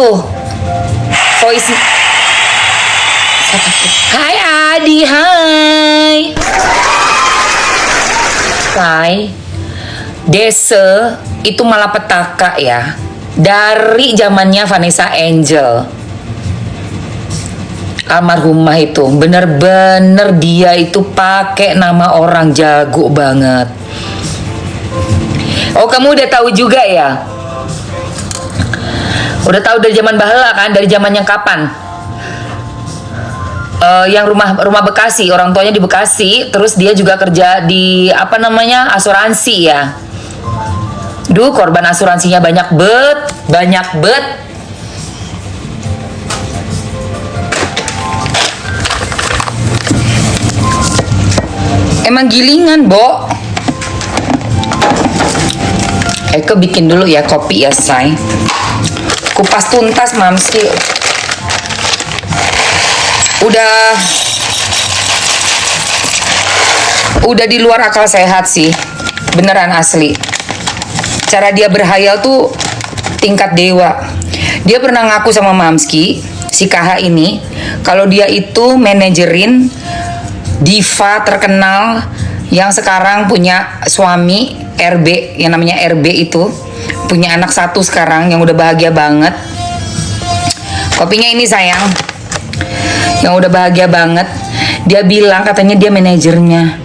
Tuh, voice. Hai Adi, hai. Hai. Dese itu malapetaka ya. Dari zamannya Vanessa Angel. Almarhumah itu bener-bener dia itu pakai nama orang jago banget. Oh, kamu udah tahu juga ya? Udah tahu dari zaman baheula kan? Dari zaman yang kapan? Yang rumah Bekasi, orang tuanya di Bekasi, terus dia juga kerja di apa namanya? Asuransi ya. Duh, korban asuransinya banyak bet. Emang gilingan, Bo. Eko bikin dulu ya kopi ya, say. Kupas tuntas, Mamski. Udah di luar akal sehat sih. Beneran asli. Cara dia berhayal tuh tingkat dewa. Dia pernah ngaku sama Mamski, si KH ini, kalau dia itu manajerin diva terkenal yang sekarang punya suami RB, yang namanya RB itu punya anak satu sekarang yang udah bahagia banget. Kopinya ini sayang, yang udah bahagia banget. Dia bilang katanya dia manajernya.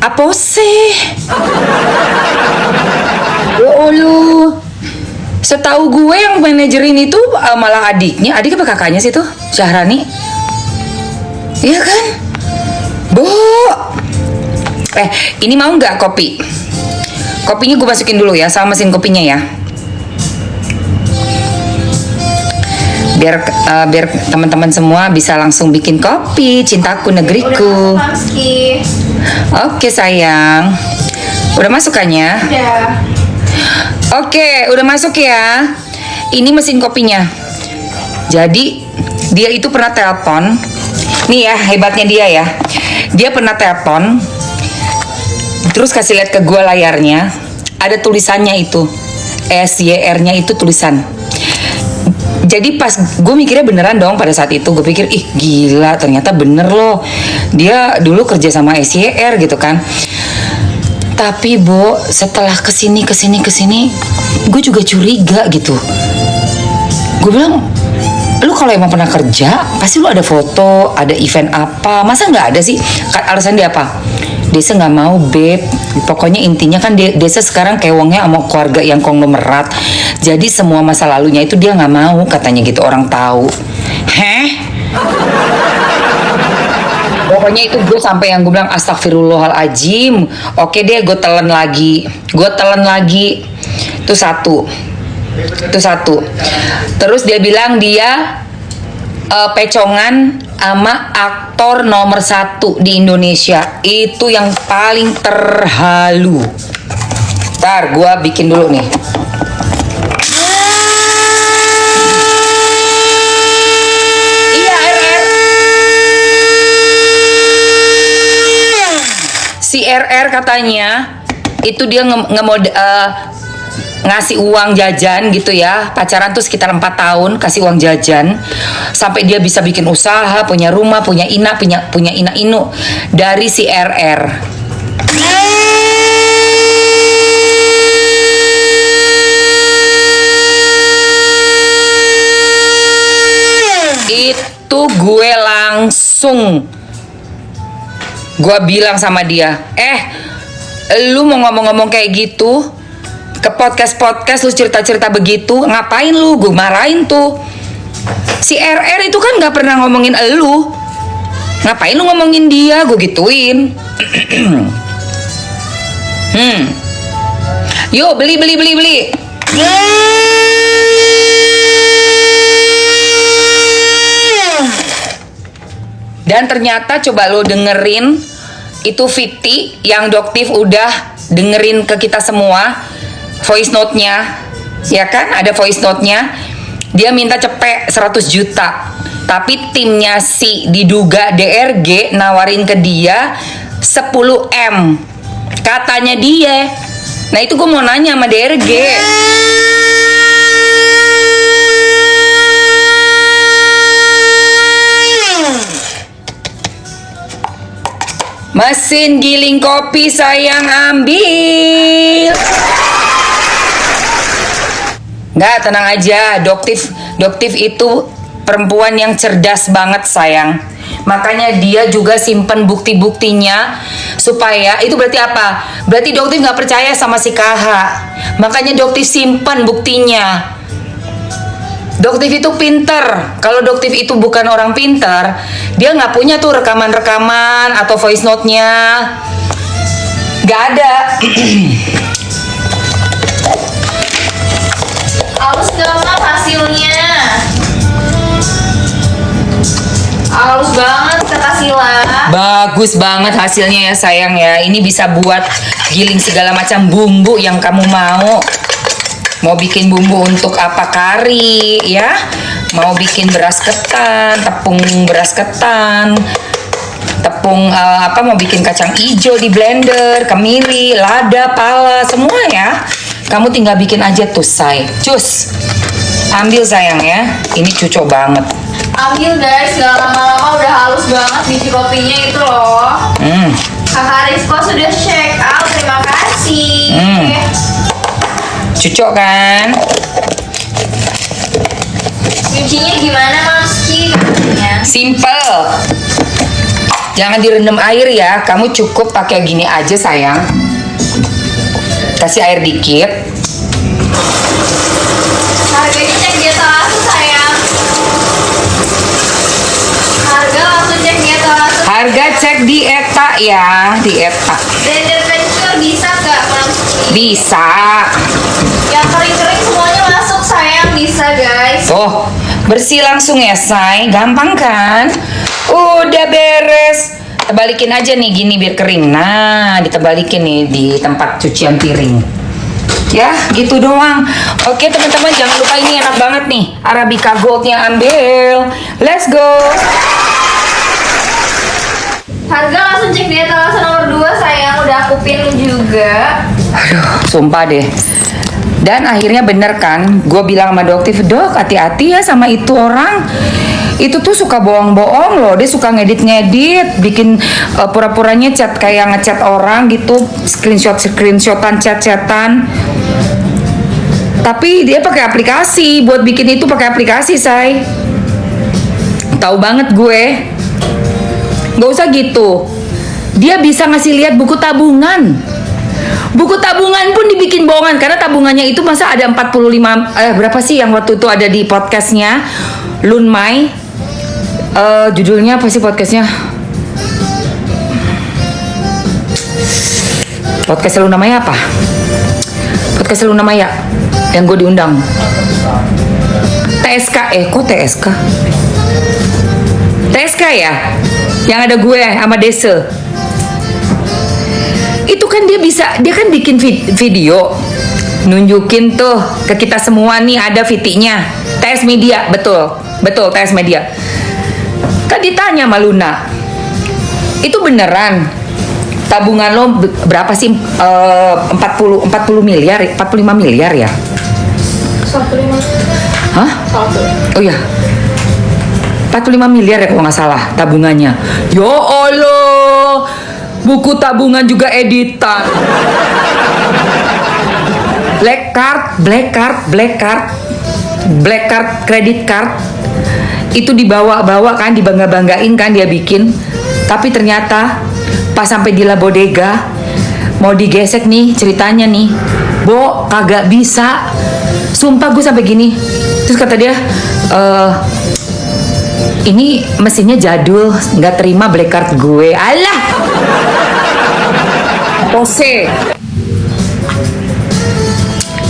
Apa sih? Ya Allah, setahu gue yang manajerin itu malah adiknya. Adik apa kakaknya sih tuh? Syahrani. Iya kan? Bo, ini mau nggak kopi? Kopinya gue masukin dulu ya, sama mesin kopinya ya. Biar teman-teman semua bisa langsung bikin kopi. Cintaku negeriku. Oke sayang, udah masukannya? Udah. Oke, udah masuk ya. Ini mesin kopinya. Jadi dia itu pernah telepon. Nih ya, hebatnya dia ya. Dia pernah telepon, terus kasih lihat ke gue layarnya, ada tulisannya itu, SYR-nya itu tulisan. Jadi pas gue mikirnya beneran dong pada saat itu, gue pikir ih gila, ternyata bener loh. Dia dulu kerja sama SYR gitu kan. Tapi Bo, setelah kesini, gue juga curiga gitu. Gue bilang, lu kalau emang pernah kerja, pasti lu ada foto, ada event apa. Masa nggak ada sih? Alasan dia apa? Desa nggak mau, Beb. Pokoknya intinya kan Desa sekarang kewongnya sama keluarga yang konglomerat. Jadi semua masa lalunya itu dia nggak mau, katanya gitu, orang tahu. Heh? Pokoknya itu gue sampai yang gue bilang astagfirullahaladzim. Oke deh, gue telan lagi. Itu satu. Terus dia bilang dia pecongan sama aktor nomor 1 di Indonesia. Itu yang paling terhalu. Ntar gue bikin dulu nih. Iya, RR. Si RR katanya itu dia ngasih uang jajan gitu ya, pacaran tuh sekitar 4 tahun, kasih uang jajan sampai dia bisa bikin usaha, punya rumah, punya ina inu dari si RR. Itu gue langsung bilang sama dia, lu mau ngomong-ngomong kayak gitu ke podcast lu cerita-cerita begitu, ngapain lu? Gue marahin tuh. Si RR itu kan nggak pernah ngomongin elu, ngapain lu ngomongin dia? Gue gituin. Yuk beli. Dan ternyata coba lo dengerin itu Fiti yang Doktif udah dengerin ke kita semua voice note-nya, ya kan? Ada voice note-nya. Dia minta cepet 100 juta. Tapi timnya si diduga DRG nawarin ke dia 10 M. Katanya dia. Nah itu gue mau nanya sama DRG. Mesin giling kopi sayang ambil. Nggak, tenang aja. Doktif itu perempuan yang cerdas banget sayang. Makanya dia juga simpen bukti-buktinya supaya itu berarti apa? Berarti Doktif nggak percaya sama si KH. Makanya Doktif simpen buktinya. Doktif itu pinter. Kalau Doktif itu bukan orang pinter, dia nggak punya tuh rekaman-rekaman atau voice note-nya. Nggak ada. Halus gak Mam hasilnya? Halus banget kata Sila. Bagus banget hasilnya ya sayang ya. Ini bisa buat giling segala macam bumbu yang kamu mau. Mau bikin bumbu untuk apa, kari ya? Mau bikin beras ketan, tepung beras ketan, tepung mau bikin kacang hijau di blender, kemiri, lada, pala, semua ya. Kamu tinggal bikin aja tuh say. Cus, ambil sayang ya. Ini cucok banget. Ambil guys, gak lama-lama udah halus banget biji kopinya itu loh. Kakak Rizko sudah check out, terima kasih. Cucok kan? Nyucinya gimana Mamski? Simple. Jangan direndam air ya. Kamu cukup pakai gini aja sayang. Kasih air dikit. Harganya cek di etalase sayang. Harga langsung cek di etalase. Harga cek di eta ya, di eta. Blender pensil bisa gak Mamski? Bisa. Yang kering-kering semuanya masuk sayang, bisa guys. Tuh, bersih langsung ya say. Gampang kan? Udah beres. Tebalikin aja nih gini biar kering. Nah, ditebalikin nih di tempat cucian piring. Ya, gitu doang. Oke teman-teman, jangan lupa ini enak banget nih. Arabica Goldnya ambil. Let's go. Harga langsung cek di etalase nomor 2 sayang, udah aku pin juga. Aduh, sumpah deh. Dan akhirnya bener kan, gue bilang sama Doktif, Dok hati-hati ya sama itu orang. Itu tuh suka bohong-bohong loh. Dia suka ngedit-ngedit, bikin pura-puranya chat kayak ngechat orang gitu, screenshotan, chat-chatan. Tapi dia pakai aplikasi, buat bikin itu pakai aplikasi, say. Tahu banget gue. Gak usah gitu. Dia bisa ngasih lihat buku tabungan. Buku tabungan pun dibikin bohongan karena tabungannya itu masa ada 45 berapa sih yang waktu itu ada di podcastnya Lun Mai. Judulnya apa sih podcastnya? Podcast Luna Maya apa? Podcast Luna Maya yang gue diundang. TSK kok TSK? TSK ya? Yang ada gue sama Dese. Itu kan dia kan bikin video nunjukin tuh ke kita semua nih ada VT-nya. TS Media, betul TS Media. Kan ditanya sama Luna, itu beneran tabungan lo berapa sih? 40 miliar, 45 miliar ya? 15. Hah? 1. Oh ya, 45 miliar ya kalau nggak salah tabungannya. Ya Allah, buku tabungan juga editan. Black card, credit card. Itu dibawa-bawa kan, dibangga-banggain kan dia bikin. Tapi ternyata pas sampai di La Bodega mau digesek nih ceritanya nih, Bo kagak bisa. Sumpah gue sampai gini. Terus kata dia, ini mesinnya jadul, nggak terima black card gue. Alah, pose.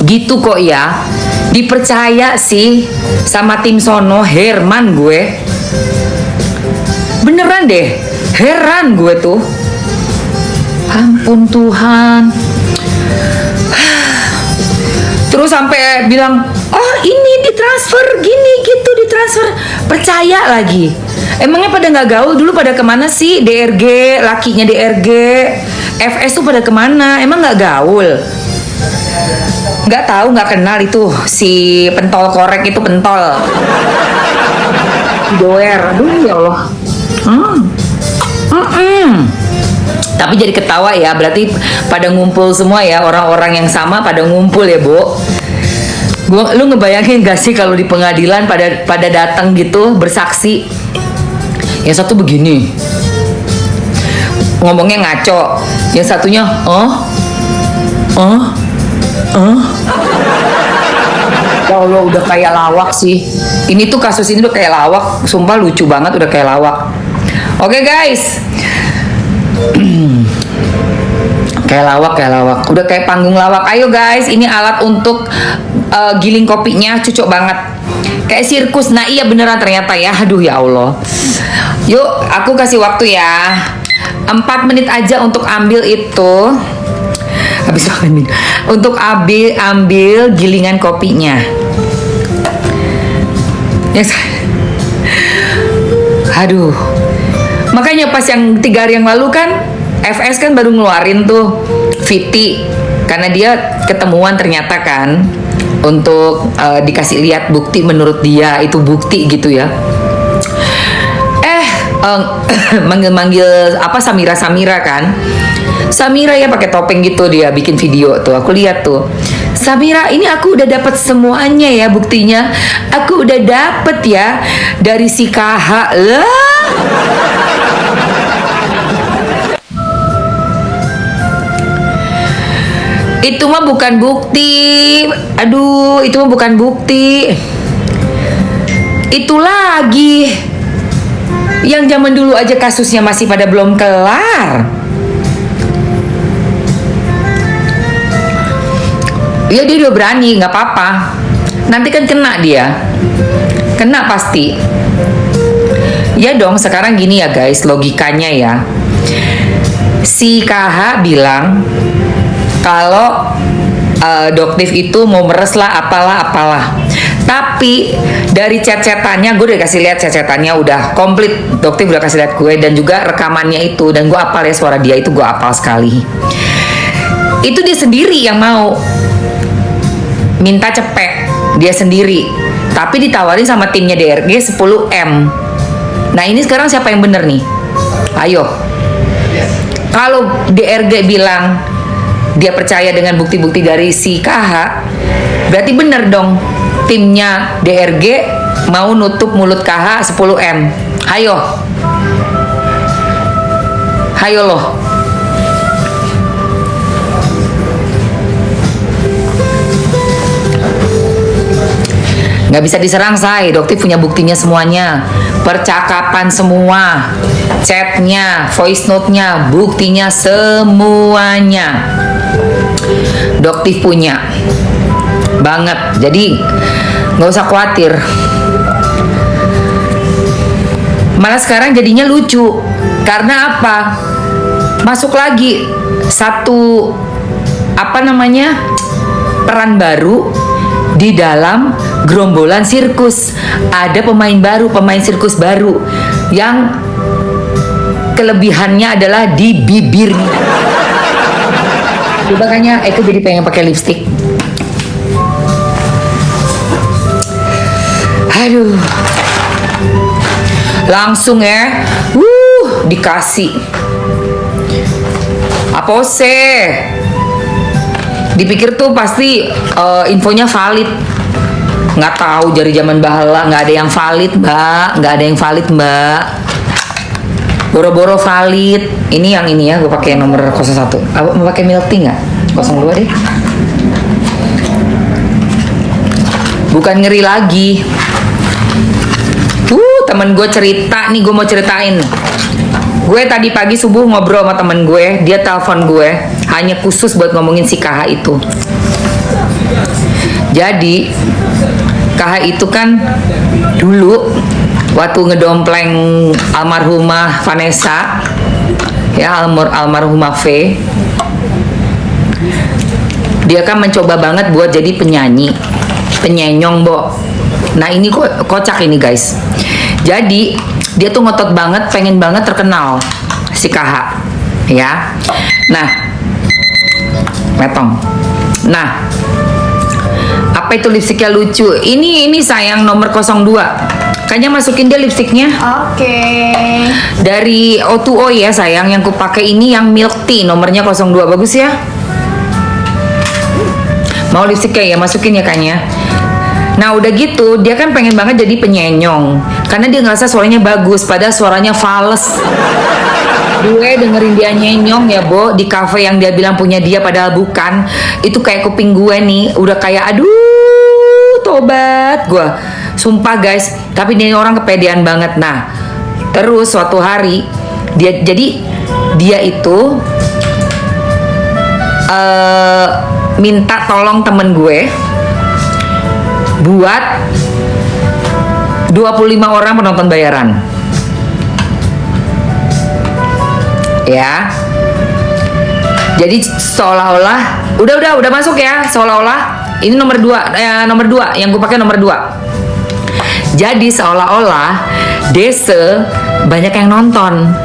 Gitu kok ya. Dipercaya sih sama tim sono, Herman gue. Beneran deh, heran gue tuh. Ampun Tuhan. Terus sampai bilang, oh ini ditransfer gini gitu, ditransfer. Percaya lagi. Emangnya pada nggak gaul dulu, pada kemana sih? DRG, lakinya DRG, FS tuh pada kemana? Emang nggak gaul? Nggak tahu, nggak kenal itu si pentol korek itu, pentol doer. Aduh ya Allah. Tapi jadi ketawa ya, berarti pada ngumpul semua ya, orang-orang yang sama pada ngumpul ya, Bo. Lu ngebayangin gak sih kalau di pengadilan pada datang gitu bersaksi? Yang satu begini, ngomongnya ngaco, yang satunya ya Allah, udah kayak lawak sih. Ini tuh kasus ini udah kayak lawak, sumpah lucu banget, udah kayak lawak. Oke guys, kayak lawak, udah kayak panggung lawak. Ayo guys, ini alat untuk giling kopinya, cocok banget. Kayak sirkus. Nah iya beneran ternyata ya. Aduh ya Allah. Yuk, aku kasih waktu ya. 4 menit aja untuk ambil itu. Habis makan ini. Untuk ambil gilingan kopinya. Yes. Aduh. Makanya pas yang 3 hari yang lalu kan FS kan baru ngeluarin tuh Viti, karena dia ketemuan ternyata kan, untuk dikasih lihat bukti, menurut dia itu bukti gitu ya. Manggil apa Samira kan. Samira ya pakai topeng gitu, dia bikin video tuh, aku lihat tuh. Samira, ini aku udah dapat semuanya ya buktinya. Aku udah dapet ya dari si KH lah. Itu mah bukan bukti. Aduh, itu mah bukan bukti. Itu lagi yang zaman dulu aja kasusnya masih pada belum kelar. Ya dia udah berani, nggak apa-apa. Nanti kan kena dia. Kena pasti. Ya dong, sekarang gini ya guys, logikanya ya. Si KH bilang kalau Doktif itu mau meres lah, apalah. Tapi dari chat-chatannya, gue udah kasih lihat chat-chatannya udah komplit. Doktif udah kasih lihat gue, dan juga rekamannya itu, dan gue apal ya suara dia itu, gue apal sekali. Itu dia sendiri yang mau minta cepet, dia sendiri. Tapi ditawarin sama timnya DRG 10M. Nah ini sekarang siapa yang bener nih? Ayo. Kalau DRG bilang dia percaya dengan bukti-bukti dari si KH, berarti bener dong timnya DRG mau nutup mulut KH 10M. Hayo loh. Nggak bisa diserang, say. Doktif punya buktinya semuanya, percakapan semua, chatnya, voice note-nya, buktinya semuanya. Doktif punya banget, jadi nggak usah khawatir. Malah sekarang jadinya lucu, karena apa? Masuk lagi satu peran baru di dalam gerombolan sirkus. Ada pemain sirkus baru yang kelebihannya adalah di bibir. Makanya Eko jadi pengen pakai lipstick. Aduh, langsung ya, dikasih apa sih? Dipikir tuh pasti infonya valid. Nggak tahu, dari zaman bahala nggak ada yang valid, mbak. Boro-boro valid. Ini yang ini ya, gue pakai nomor 01. Mau pakai milk tea nggak? 02 deh. Bukan ngeri lagi. Temen gue cerita nih, gue mau ceritain. Gue tadi pagi subuh ngobrol sama temen gue, dia telepon gue hanya khusus buat ngomongin si KH itu. Jadi KH itu kan dulu waktu ngedompleng almarhumah Vanessa, ya almarhumah V, dia kan mencoba banget buat jadi penyenyong, Bo. Nah ini kocak ini guys. Jadi dia tuh ngotot banget, pengen banget terkenal si KH, ya. Nah, metong. Nah, apa itu lipstiknya lucu? Ini sayang nomor 02. Kayaknya masukin dia lipstiknya. Oke. Dari O2O ya sayang, yang kupakai ini yang milk tea nomornya 02, bagus ya. Mau lipstiknya ya, masukin ya kayaknya. Nah udah gitu, dia kan pengen banget jadi penyenyong karena dia ngerasa suaranya bagus, padahal suaranya fals. Gue dengerin dia nyenyong ya Bo, di cafe yang dia bilang punya dia padahal bukan. Itu kayak kuping gue nih, udah kayak aduh tobat gue. Sumpah guys, tapi dia orang kepedean banget. Nah terus suatu hari dia itu minta tolong temen gue buat 25 orang penonton bayaran. Ya. Jadi seolah-olah udah masuk ya, seolah-olah ini nomor 2 yang gue pakai nomor 2. Jadi seolah-olah Dese banyak yang nonton.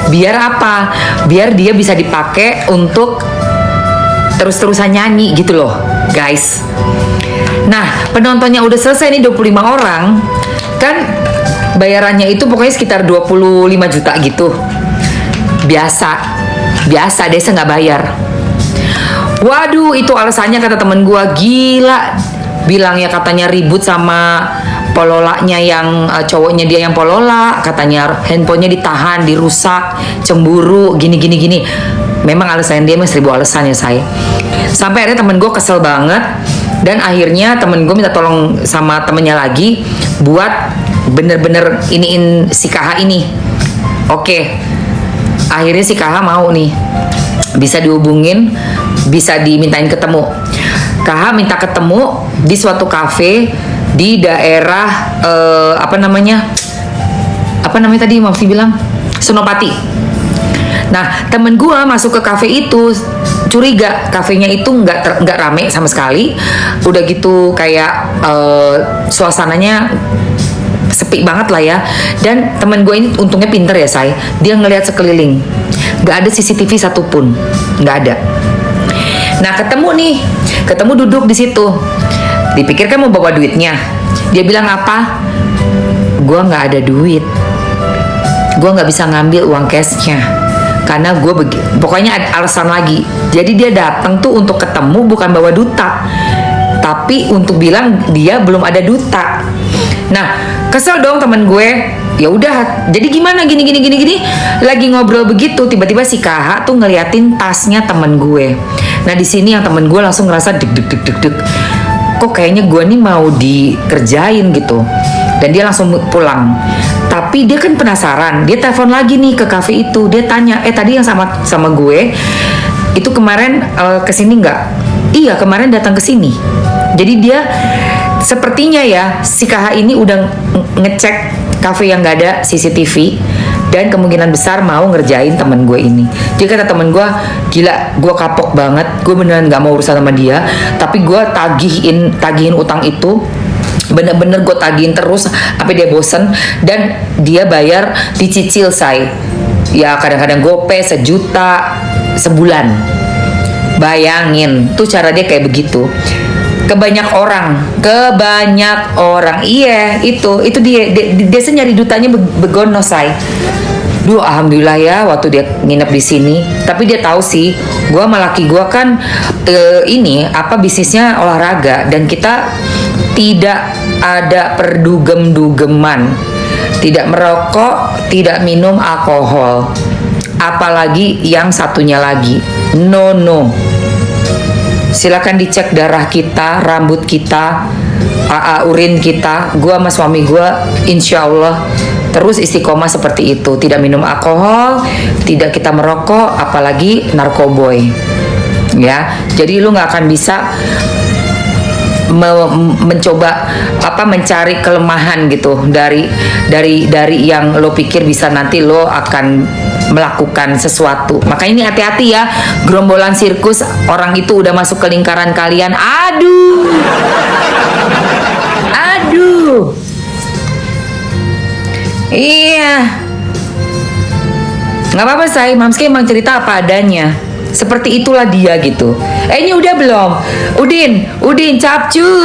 Biar apa? Biar dia bisa dipakai untuk terus-terusan nyanyi gitu loh, guys. Nah, penontonnya udah selesai nih 25 orang. Kan bayarannya itu pokoknya sekitar 25 juta gitu. Biasa Desa nggak bayar. Waduh, itu alasannya kata temen gua, gila. Bilangnya katanya ribut sama pololanya yang cowoknya dia yang polola, katanya handphonenya ditahan, dirusak, cemburu, gini. Memang alasan dia 1000 alasan ya saya. Sampai akhirnya temen gue kesel banget dan akhirnya temen gue minta tolong sama temennya lagi buat bener-bener iniin si KH ini. Oke, akhirnya si KH mau nih, bisa dihubungin, bisa dimintain ketemu. KH minta ketemu di suatu kafe di daerah apa namanya tadi Mafsi bilang Senopati. Nah temen gue masuk ke kafe itu curiga, kafenya itu nggak rame sama sekali. Udah gitu kayak suasananya sepi banget lah ya. Dan temen gue ini untungnya pinter ya say, dia ngelihat sekeliling, nggak ada CCTV satupun, nggak ada. Nah ketemu duduk di situ. Dipikir kan mau bawa duitnya. Dia bilang apa? Gua nggak ada duit. Gua nggak bisa ngambil uang cashnya karena gue pokoknya ada alasan lagi. Jadi dia datang tuh untuk ketemu bukan bawa duta, tapi untuk bilang dia belum ada duta. Nah kesel dong temen gue. Ya udah, jadi gimana gini. Lagi ngobrol begitu, tiba-tiba si KH tuh ngeliatin tasnya temen gue. Nah di sini yang temen gue langsung ngerasa deg. Kok kayaknya gue nih mau dikerjain gitu. Dan dia langsung pulang. Tapi dia kan penasaran, dia telepon lagi nih ke kafe itu. Dia tanya, tadi yang sama gue itu kemarin kesini nggak? Iya kemarin datang ke sini. Jadi dia sepertinya ya si KH ini udah ngecek kafe yang nggak ada CCTV dan kemungkinan besar mau ngerjain temen gue ini. Dia kata temen gue, gila, gue kapok banget, gue beneran nggak mau urusan sama dia, tapi gue tagihin utang itu, bener-bener gue tagihin terus sampai dia bosen dan dia bayar dicicil say. Ya kadang-kadang gope 1 juta sebulan. Bayangin, tuh cara dia kayak begitu. Kebanyak orang, iya itu dia nyari dutanya begono say. Duh alhamdulillah ya waktu dia nginep di sini. Tapi dia tahu sih, gue sama laki gue kan bisnisnya olahraga dan kita tidak ada perdugem-dugeman, tidak merokok, tidak minum alkohol, apalagi yang satunya lagi, no. Silakan dicek darah kita, rambut kita, urin kita. Gua sama suami gua insya Allah terus istiqomah seperti itu. Tidak minum alkohol, tidak kita merokok, apalagi narkoboy. Ya, jadi lu nggak akan bisa mencoba mencari kelemahan gitu dari yang lo pikir bisa nanti lo akan melakukan sesuatu. Maka ini hati-hati ya, gerombolan sirkus, orang itu udah masuk ke lingkaran kalian. Aduh. Iya. Nggak apa-apa say, Mamski emang cerita apa adanya. Seperti itulah dia gitu. Ini udah belum? Udin, capcus.